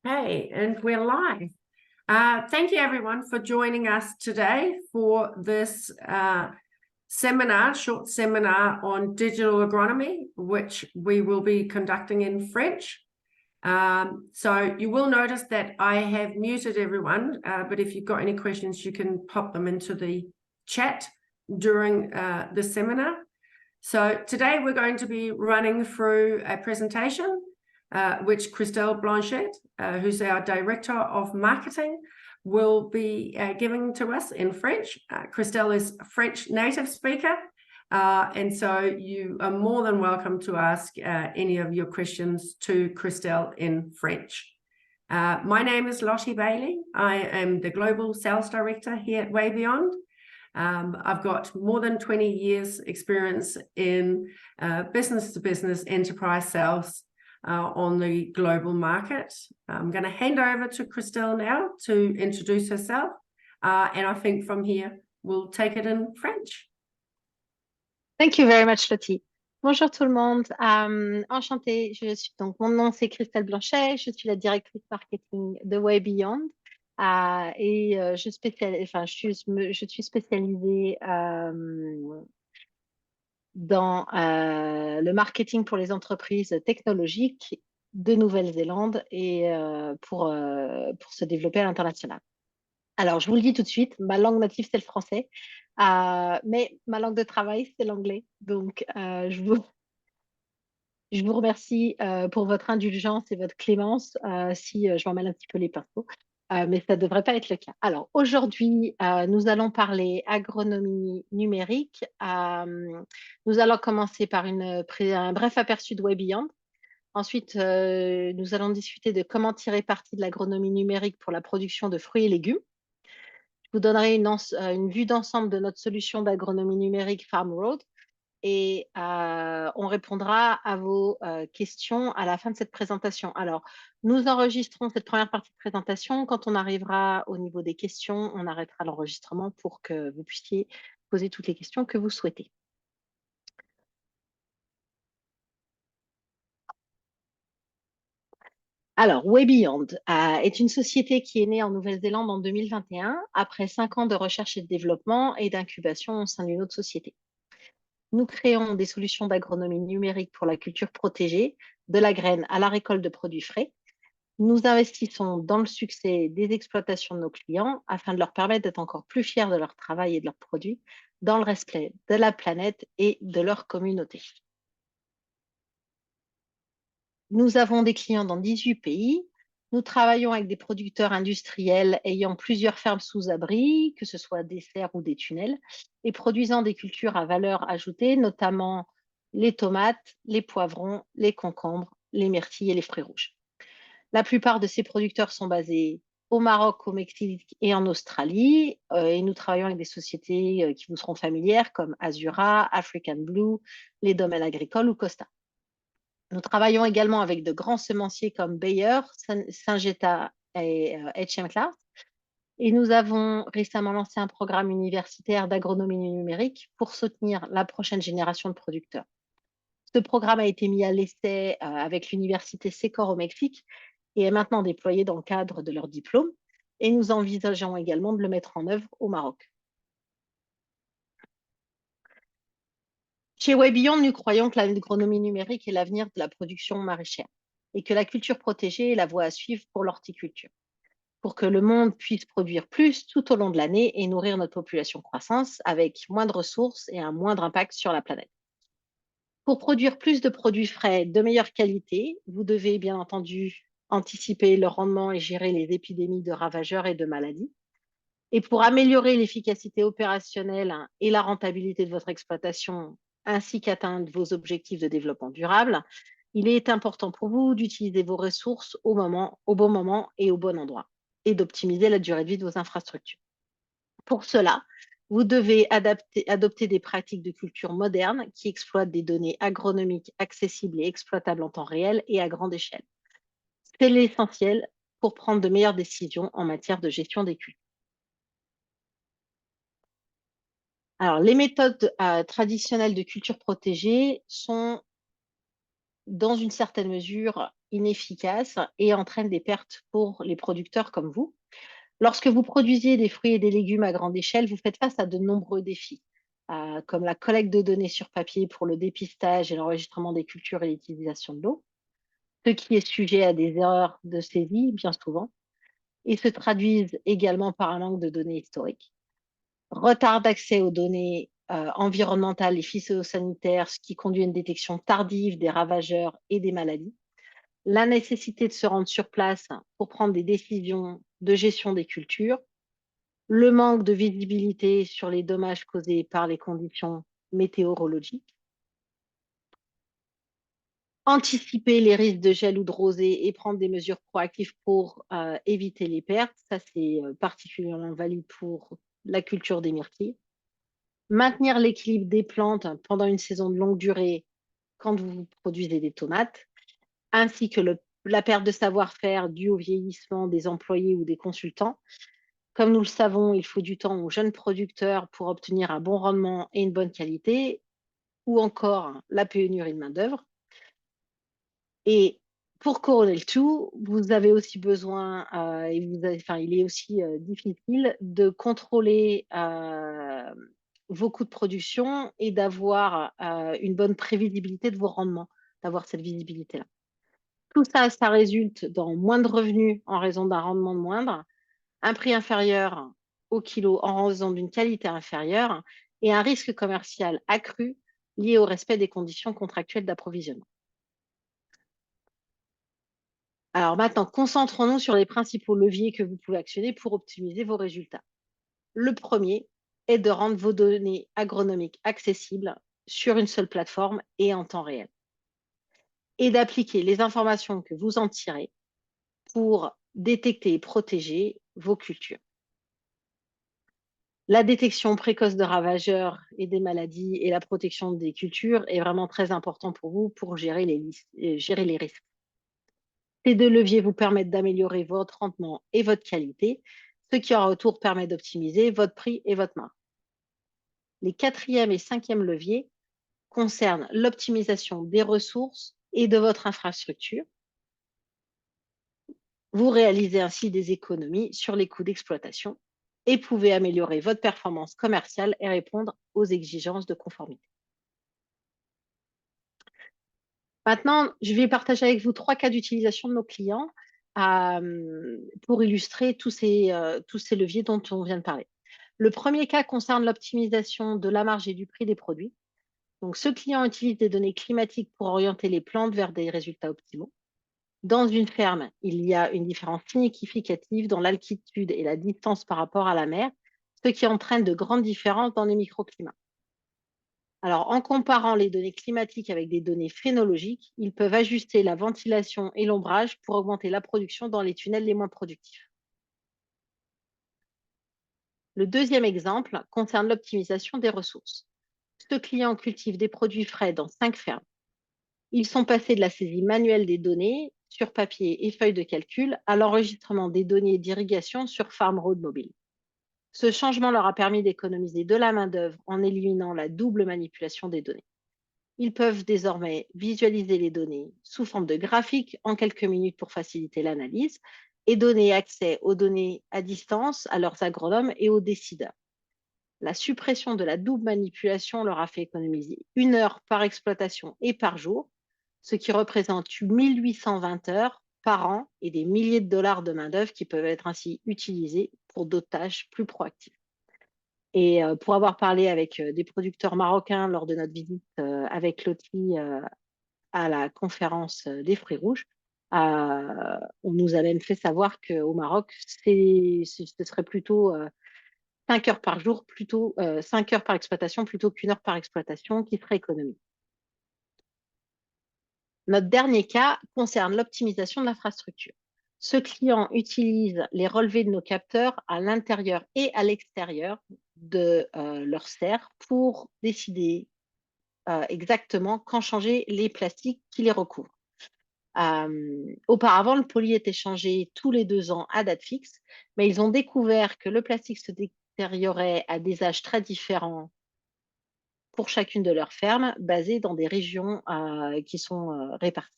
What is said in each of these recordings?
Hey, and we're live. Thank you everyone for joining us today for this short seminar on digital agronomy, which we will be conducting in French. So you will notice that I have muted everyone, but if you've got any questions, you can pop them into the chat during the seminar. So today we're going to be running through a presentation which Christelle Blanchet, who's our Director of Marketing, will be giving to us in French. Christelle is a French native speaker, and so you are more than welcome to ask any of your questions to Christelle in French. My name is Lottie Bailey. I am the Global Sales Director here at Way Beyond. I've got more than 20 years experience in business-to-business enterprise sales on the global market. I'm going to hand over to Christelle now to introduce herself, and I think from here we'll take it in French. Thank you very much, Lottie. Bonjour tout le monde. Enchantée. Donc, mon nom, c'est Christelle Blanchet. Je suis la directrice marketing de Way Beyond. Je suis spécialisée dans le marketing pour les entreprises technologiques de Nouvelle-Zélande et pour se développer à l'international. Alors, je vous le dis tout de suite, ma langue native, c'est le français, mais ma langue de travail, c'est l'anglais. Donc, je vous remercie pour votre indulgence et votre clémence si je m'emmêle un petit peu les pinceaux, mais ça ne devrait pas être le cas. Alors, aujourd'hui, nous allons parler agronomie numérique. Nous allons commencer par un bref aperçu de Way Beyond. Ensuite, nous allons discuter de comment tirer parti de l'agronomie numérique pour la production de fruits et légumes. Je vous donnerai une vue d'ensemble de notre solution d'agronomie numérique Farm Road et on répondra à vos questions à la fin de cette présentation. Alors, nous enregistrons cette première partie de présentation. Quand on arrivera au niveau des questions, on arrêtera l'enregistrement pour que vous puissiez poser toutes les questions que vous souhaitez. Alors, Way Beyond est une société qui est née en Nouvelle-Zélande en 2021, après 5 ans de recherche et de développement et d'incubation au sein d'une autre société. Nous créons des solutions d'agronomie numérique pour la culture protégée, de la graine à la récolte de produits frais. Nous investissons dans le succès des exploitations de nos clients afin de leur permettre d'être encore plus fiers de leur travail et de leurs produits dans le respect de la planète et de leur communauté. Nous avons des clients dans 18 pays. Nous travaillons avec des producteurs industriels ayant plusieurs fermes sous abri, que ce soit des serres ou des tunnels, et produisant des cultures à valeur ajoutée, notamment les tomates, les poivrons, les concombres, les myrtilles et les fruits rouges. La plupart de ces producteurs sont basés au Maroc, au Mexique et en Australie, et nous travaillons avec des sociétés qui vous seront familières comme Azura, African Blue, les domaines agricoles ou Costa. Nous travaillons également avec de grands semenciers comme Bayer, Syngenta et H.M. Clark. Et nous avons récemment lancé un programme universitaire d'agronomie numérique pour soutenir la prochaine génération de producteurs. Ce programme a été mis à l'essai avec l'université Secor au Mexique et est maintenant déployé dans le cadre de leur diplôme. Et nous envisageons également de le mettre en œuvre au Maroc. Chez Way Beyond, nous croyons que l'agronomie numérique est l'avenir de la production maraîchère et que la culture protégée est la voie à suivre pour l'horticulture, pour que le monde puisse produire plus tout au long de l'année et nourrir notre population croissante avec moins de ressources et un moindre impact sur la planète. Pour produire plus de produits frais de meilleure qualité, vous devez bien entendu anticiper le rendement et gérer les épidémies de ravageurs et de maladies. Et pour améliorer l'efficacité opérationnelle et la rentabilité de votre exploitation, ainsi qu'atteindre vos objectifs de développement durable, il est important pour vous d'utiliser vos ressources au bon moment et au bon endroit, et d'optimiser la durée de vie de vos infrastructures. Pour cela, vous devez adopter des pratiques de culture modernes qui exploitent des données agronomiques accessibles et exploitables en temps réel et à grande échelle. C'est l'essentiel pour prendre de meilleures décisions en matière de gestion des cultures. Alors, les méthodes traditionnelles de culture protégée sont dans une certaine mesure inefficace et entraîne des pertes pour les producteurs comme vous. Lorsque vous produisiez des fruits et des légumes à grande échelle, vous faites face à de nombreux défis, comme la collecte de données sur papier pour le dépistage et l'enregistrement des cultures et l'utilisation de l'eau, ce qui est sujet à des erreurs de saisie bien souvent, et se traduisent également par un manque de données historiques. Retard d'accès aux données environnementales et phytosanitaires, ce qui conduit à une détection tardive des ravageurs et des maladies. La nécessité de se rendre sur place pour prendre des décisions de gestion des cultures. Le manque de visibilité sur les dommages causés par les conditions météorologiques. Anticiper les risques de gel ou de rosée et prendre des mesures proactives pour éviter les pertes. Ça, c'est particulièrement valide pour la culture des myrtilles. Maintenir l'équilibre des plantes pendant une saison de longue durée quand vous produisez des tomates, ainsi que la perte de savoir-faire due au vieillissement des employés ou des consultants. Comme nous le savons, il faut du temps aux jeunes producteurs pour obtenir un bon rendement et une bonne qualité, ou encore la pénurie de main-d'œuvre. Et pour couronner le tout, vous avez aussi besoin, il est aussi difficile de contrôler vos coûts de production et d'avoir une bonne prévisibilité de vos rendements, d'avoir cette visibilité-là. Tout ça, ça résulte dans moins de revenus en raison d'un rendement moindre, un prix inférieur au kilo en raison d'une qualité inférieure et un risque commercial accru lié au respect des conditions contractuelles d'approvisionnement. Alors maintenant, concentrons-nous sur les principaux leviers que vous pouvez actionner pour optimiser vos résultats. Le premier est de rendre vos données agronomiques accessibles sur une seule plateforme et en temps réel, et d'appliquer les informations que vous en tirez pour détecter et protéger vos cultures. La détection précoce de ravageurs et des maladies et la protection des cultures est vraiment très important pour vous pour gérer les risques. Ces deux leviers vous permettent d'améliorer votre rendement et votre qualité, ce qui en retour permet d'optimiser votre prix et votre marge. Les quatrième et cinquième leviers concernent l'optimisation des ressources et de votre infrastructure. Vous réalisez ainsi des économies sur les coûts d'exploitation et pouvez améliorer votre performance commerciale et répondre aux exigences de conformité. Maintenant, je vais partager avec vous 3 cas d'utilisation de nos clients pour illustrer tous ces leviers dont on vient de parler. Le premier cas concerne l'optimisation de la marge et du prix des produits. Donc, ce client utilise des données climatiques pour orienter les plantes vers des résultats optimaux. Dans une ferme, il y a une différence significative dans l'altitude et la distance par rapport à la mer, ce qui entraîne de grandes différences dans les microclimats. Alors, en comparant les données climatiques avec des données phénologiques, ils peuvent ajuster la ventilation et l'ombrage pour augmenter la production dans les tunnels les moins productifs. Le deuxième exemple concerne l'optimisation des ressources. Ce client cultive des produits frais dans 5 fermes. Ils sont passés de la saisie manuelle des données sur papier et feuilles de calcul à l'enregistrement des données d'irrigation sur Farm Road Mobile. Ce changement leur a permis d'économiser de la main-d'œuvre en éliminant la double manipulation des données. Ils peuvent désormais visualiser les données sous forme de graphiques en quelques minutes pour faciliter l'analyse et donner accès aux données à distance à leurs agronomes et aux décideurs. La suppression de la double manipulation leur a fait économiser 1 heure par exploitation et par jour, ce qui représente 1820 heures par an et des milliers de dollars de main-d'œuvre qui peuvent être ainsi utilisés pour d'autres tâches plus proactives. Et pour avoir parlé avec des producteurs marocains lors de notre visite avec Lottie à la conférence des fruits rouges, on nous a même fait savoir qu'au Maroc, ce serait plutôt 5 heures par jour, 5 heures par exploitation plutôt qu'1 heure par exploitation qui serait économique. Notre dernier cas concerne l'optimisation de l'infrastructure. Ce client utilise les relevés de nos capteurs à l'intérieur et à l'extérieur de leur serre pour décider exactement quand changer les plastiques qui les recouvrent. Auparavant, le poli était changé tous les 2 ans à date fixe, mais ils ont découvert que le plastique se détériorait à des âges très différents pour chacune de leurs fermes basées dans des régions qui sont réparties.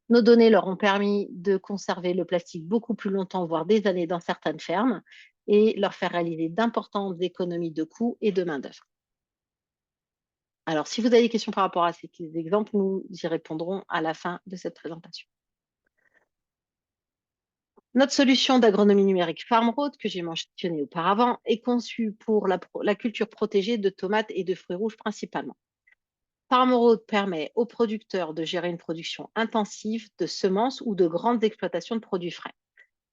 Nos données leur ont permis de conserver le plastique beaucoup plus longtemps, voire des années dans certaines fermes, et leur faire réaliser d'importantes économies de coûts et de main-d'œuvre. Alors, si vous avez des questions par rapport à ces exemples, nous y répondrons à la fin de cette présentation. Notre solution d'agronomie numérique FarmRoad, que j'ai mentionnée auparavant, est conçue pour la culture protégée de tomates et de fruits rouges principalement. FarmRoad permet aux producteurs de gérer une production intensive de semences ou de grandes exploitations de produits frais,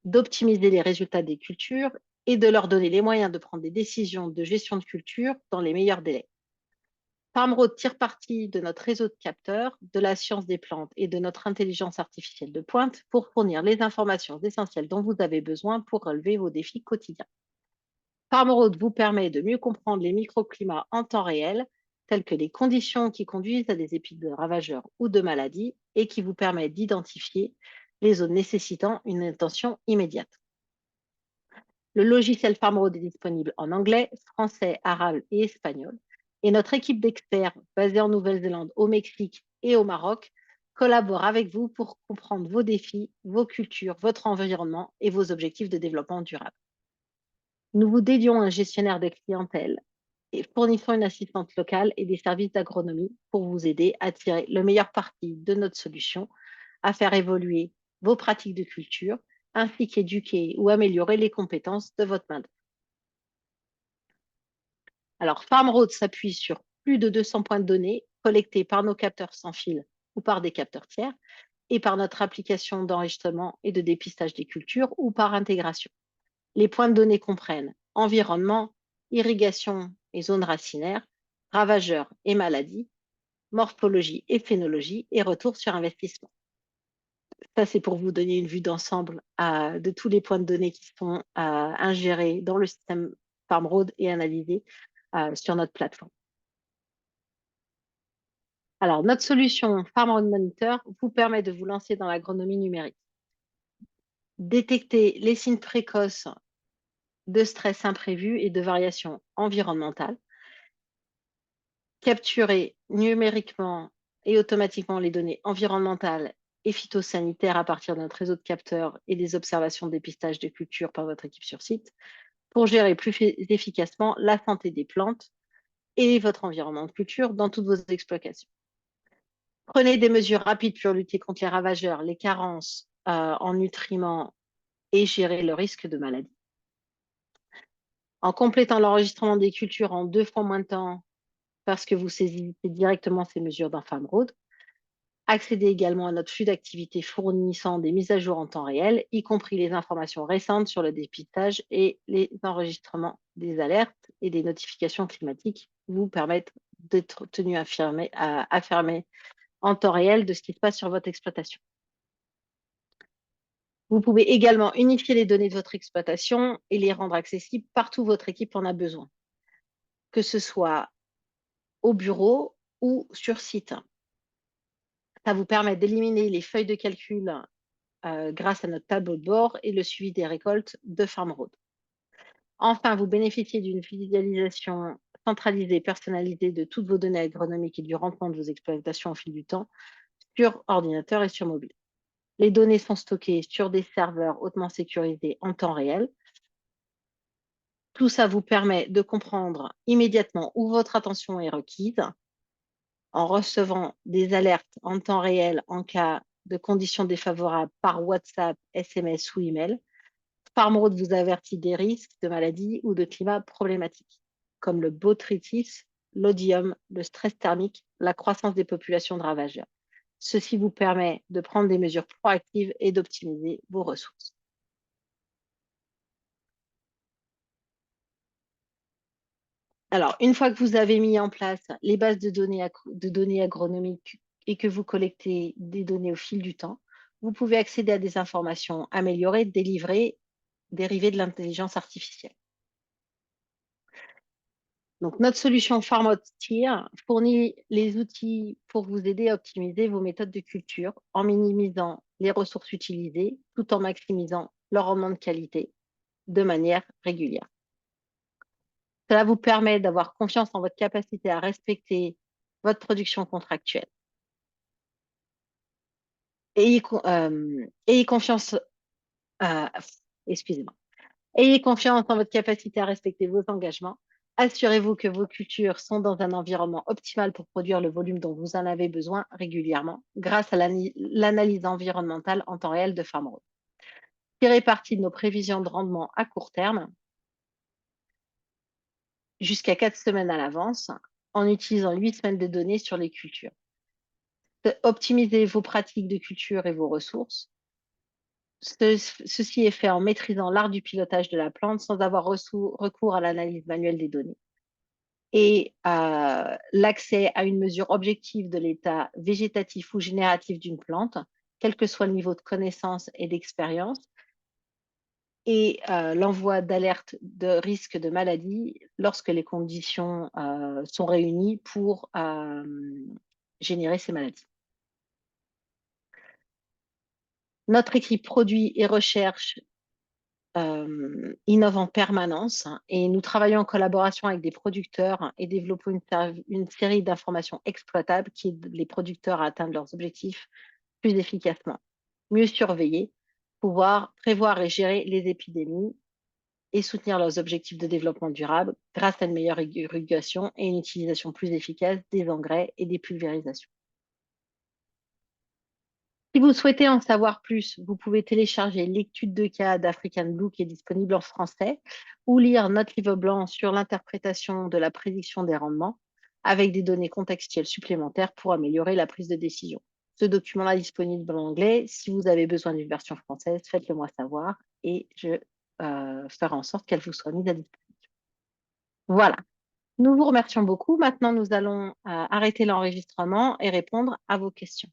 d'optimiser les résultats des cultures et de leur donner les moyens de prendre des décisions de gestion de culture dans les meilleurs délais. FarmRoad tire parti de notre réseau de capteurs, de la science des plantes et de notre intelligence artificielle de pointe pour fournir les informations essentielles dont vous avez besoin pour relever vos défis quotidiens. FarmRoad vous permet de mieux comprendre les microclimats en temps réel, tels que les conditions qui conduisent à des épisodes de ravageurs ou de maladies, et qui vous permet d'identifier les zones nécessitant une attention immédiate. Le logiciel FarmRoad est disponible en anglais, français, arabe et espagnol. Et notre équipe d'experts basée en Nouvelle-Zélande, au Mexique et au Maroc collabore avec vous pour comprendre vos défis, vos cultures, votre environnement et vos objectifs de développement durable. Nous vous dédions un gestionnaire de clientèle et fournissons une assistante locale et des services d'agronomie pour vous aider à tirer le meilleur parti de notre solution, à faire évoluer vos pratiques de culture, ainsi qu'éduquer ou améliorer les compétences de votre main. Alors, FarmRoad s'appuie sur plus de 200 points de données collectés par nos capteurs sans fil ou par des capteurs tiers et par notre application d'enregistrement et de dépistage des cultures ou par intégration. Les points de données comprennent environnement, irrigation et zones racinaires, ravageurs et maladies, morphologie et phénologie et retour sur investissement. Ça, c'est pour vous donner une vue d'ensemble de tous les points de données qui sont ingérés dans le système FarmRoad et analysés sur notre plateforme. Alors, notre solution FarmRoad Monitor vous permet de vous lancer dans l'agronomie numérique. Détecter les signes précoces de stress imprévu et de variations environnementales. Capturer numériquement et automatiquement les données environnementales et phytosanitaires à partir de notre réseau de capteurs et des observations de dépistage de cultures par votre équipe sur site pour gérer plus efficacement la santé des plantes et votre environnement de culture dans toutes vos exploitations. Prenez des mesures rapides pour lutter contre les ravageurs, les carences en nutriments et gérer le risque de maladie. En complétant l'enregistrement des cultures en 2 fois moins de temps parce que vous saisissez directement ces mesures dans FarmRoad, accédez également à notre flux d'activités fournissant des mises à jour en temps réel, y compris les informations récentes sur le dépistage et les enregistrements des alertes et des notifications climatiques vous permettent d'être tenu affirmé en temps réel de ce qui se passe sur votre exploitation. Vous pouvez également unifier les données de votre exploitation et les rendre accessibles partout où votre équipe en a besoin, que ce soit au bureau ou sur site. Ça vous permet d'éliminer les feuilles de calcul grâce à notre tableau de bord et le suivi des récoltes de FarmRoad. Enfin, vous bénéficiez d'une visualisation centralisée, personnalisée de toutes vos données agronomiques et du rendement de vos exploitations au fil du temps sur ordinateur et sur mobile. Les données sont stockées sur des serveurs hautement sécurisés en temps réel. Tout ça vous permet de comprendre immédiatement où votre attention est requise en recevant des alertes en temps réel en cas de conditions défavorables par WhatsApp, SMS ou email. FarmRoad vous avertit des risques de maladies ou de climat problématiques, comme le botrytis, l'odium, le stress thermique, la croissance des populations de ravageurs. Ceci vous permet de prendre des mesures proactives et d'optimiser vos ressources. Alors, une fois que vous avez mis en place les bases de données agronomiques et que vous collectez des données au fil du temps, vous pouvez accéder à des informations améliorées, dérivées de l'intelligence artificielle. Donc, notre solution FarmRoad Tier fournit les outils pour vous aider à optimiser vos méthodes de culture en minimisant les ressources utilisées tout en maximisant leur rendement de qualité de manière régulière. Cela vous permet d'avoir confiance en votre capacité à respecter votre production contractuelle. Ayez confiance, euh, excusez-moi. Ayez confiance en votre capacité à respecter vos engagements. Assurez-vous que vos cultures sont dans un environnement optimal pour produire le volume dont vous en avez besoin régulièrement grâce à l'analyse environnementale en temps réel de FarmRoad. Tirez parti de nos prévisions de rendement à court terme jusqu'à 4 semaines à l'avance en utilisant 8 semaines de données sur les cultures. Optimisez vos pratiques de culture et vos ressources. Ceci est fait en maîtrisant l'art du pilotage de la plante sans avoir recours à l'analyse manuelle des données. Et l'accès à une mesure objective de l'état végétatif ou génératif d'une plante, quel que soit le niveau de connaissance et d'expérience, et l'envoi d'alertes de risque de maladie lorsque les conditions sont réunies pour générer ces maladies. Notre équipe produit et recherche innove en permanence et nous travaillons en collaboration avec des producteurs et développons une série d'informations exploitables qui aident les producteurs à atteindre leurs objectifs plus efficacement. Mieux surveiller, pouvoir prévoir et gérer les épidémies et soutenir leurs objectifs de développement durable grâce à une meilleure irrigation et une utilisation plus efficace des engrais et des pulvérisations. Si vous souhaitez en savoir plus, vous pouvez télécharger l'étude de cas d'African Blue qui est disponible en français ou lire notre livre blanc sur l'interprétation de la prédiction des rendements avec des données contextuelles supplémentaires pour améliorer la prise de décision. Ce document-là est disponible en anglais. Si vous avez besoin d'une version française, faites-le moi savoir et je ferai en sorte qu'elle vous soit mise à disposition. Voilà. Nous vous remercions beaucoup. Maintenant, nous allons arrêter l'enregistrement et répondre à vos questions.